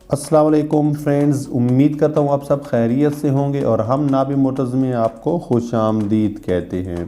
अस्सलाम वालेकुम फ्रेंड्स, उम्मीद करता हूँ आप सब खैरियत से होंगे और हम नाबी मोटर्स में आपको खुश आमदीद कहते हैं।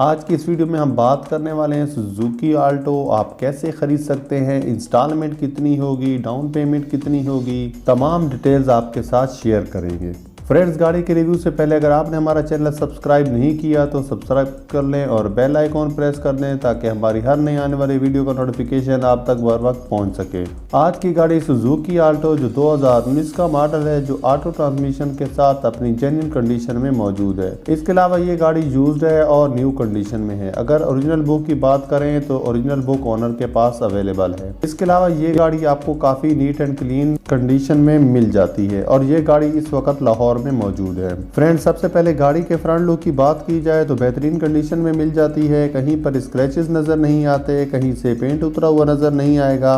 आज की इस वीडियो में हम बात करने वाले हैं सुजुकी आल्टो आप कैसे ख़रीद सकते हैं, इंस्टॉलमेंट कितनी होगी, डाउन पेमेंट कितनी होगी, तमाम डिटेल्स आपके साथ शेयर करेंगे। फ्रेंड्स, गाड़ी के रिव्यू से पहले अगर आपने हमारा चैनल सब्सक्राइब नहीं किया तो सब्सक्राइब कर लें और बेल आइकॉन प्रेस कर दें ताकि हमारी हर नई आने वाली वीडियो का नोटिफिकेशन आप तक बर वक्त पहुंच सके। आज की गाड़ी सुजुकी आल्टो जो 2019 का मॉडल है, जो ऑटो ट्रांसमिशन के साथ अपनी जेन्युइन कंडीशन में मौजूद है। इसके अलावा ये गाड़ी यूज्ड है और न्यू कंडीशन में है। अगर ओरिजिनल बुक की बात करें तो ओरिजिनल बुक ओनर के पास अवेलेबल है। इसके अलावा ये गाड़ी आपको काफ़ी नीट एंड क्लीन कंडीशन में मिल जाती है और ये गाड़ी इस वक्त लाहौर में मौजूद है। फ्रेंड्स, सबसे पहले गाड़ी के फ्रंट लुक की बात की जाए तो बेहतरीन कंडीशन में मिल जाती है। कहीं पर स्क्रैचेस नज़र नहीं आते, कहीं से पेंट उतरा हुआ नज़र नहीं आएगा।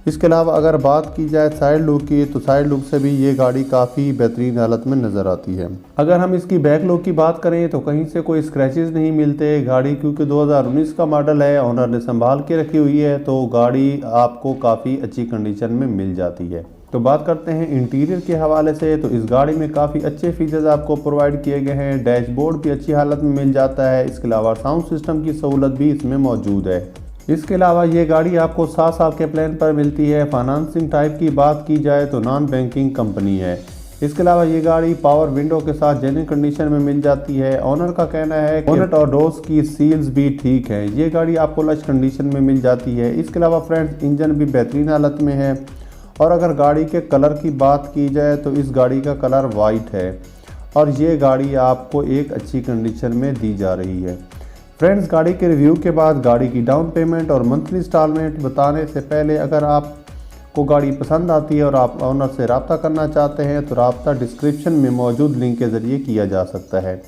इसके अलावा अगर बात की जाए साइड लुक की तो साइड लुक से भी ये गाड़ी काफ़ी बेहतरीन हालत में नज़र आती है। अगर हम इसकी बैक लुक की बात करें तो कहीं से कोई स्क्रैचेस नहीं मिलते। गाड़ी क्योंकि 2019 का मॉडल है, ओनर ने संभाल के रखी हुई है, तो गाड़ी आपको काफ़ी अच्छी कंडीशन में मिल जाती है। तो बात करते हैं इंटीरियर के हवाले से, तो इस गाड़ी में काफ़ी अच्छे फीचर्स आपको प्रोवाइड किए गए हैं। डैशबोर्ड भी अच्छी हालत में मिल जाता है। इसके अलावा साउंड सिस्टम की सहूलत भी इसमें मौजूद है। इसके अलावा ये गाड़ी आपको 7 साल के प्लान पर मिलती है। फाइनेंसिंग टाइप की बात की जाए तो नॉन बैंकिंग कंपनी है। इसके अलावा ये गाड़ी पावर विंडो के साथ जेन्युइन कंडीशन में मिल जाती है। ओनर का कहना है कि बोनेट और डोर्स की सील्स भी ठीक है। ये गाड़ी आपको लश कंडीशन में मिल जाती है। इसके अलावा फ्रेंड्स, इंजन भी बेहतरीन हालत में है। और अगर गाड़ी के कलर की बात की जाए तो इस गाड़ी का कलर वाइट है और ये गाड़ी आपको एक अच्छी कंडीशन में दी जा रही है। फ्रेंड्स, गाड़ी के रिव्यू के बाद गाड़ी की डाउन पेमेंट और मंथली इंस्टॉलमेंट बताने से पहले अगर आपको गाड़ी पसंद आती है और आप ऑनर से रब्ता करना चाहते हैं तो रब्ता डिस्क्रिप्शन में मौजूद लिंक के ज़रिए किया जा सकता है।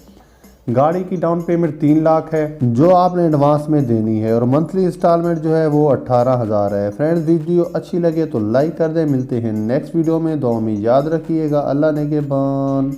गाड़ी की डाउन पेमेंट 3 लाख है जो आपने एडवांस में देनी है और मंथली इंस्टॉलमेंट जो है वो 18,000 है। फ्रेंड्स, वीडियो अच्छी लगे तो लाइक कर दें। मिलते हैं नेक्स्ट वीडियो में। दुआ में याद रखिएगा। अल्लाह ने के बान।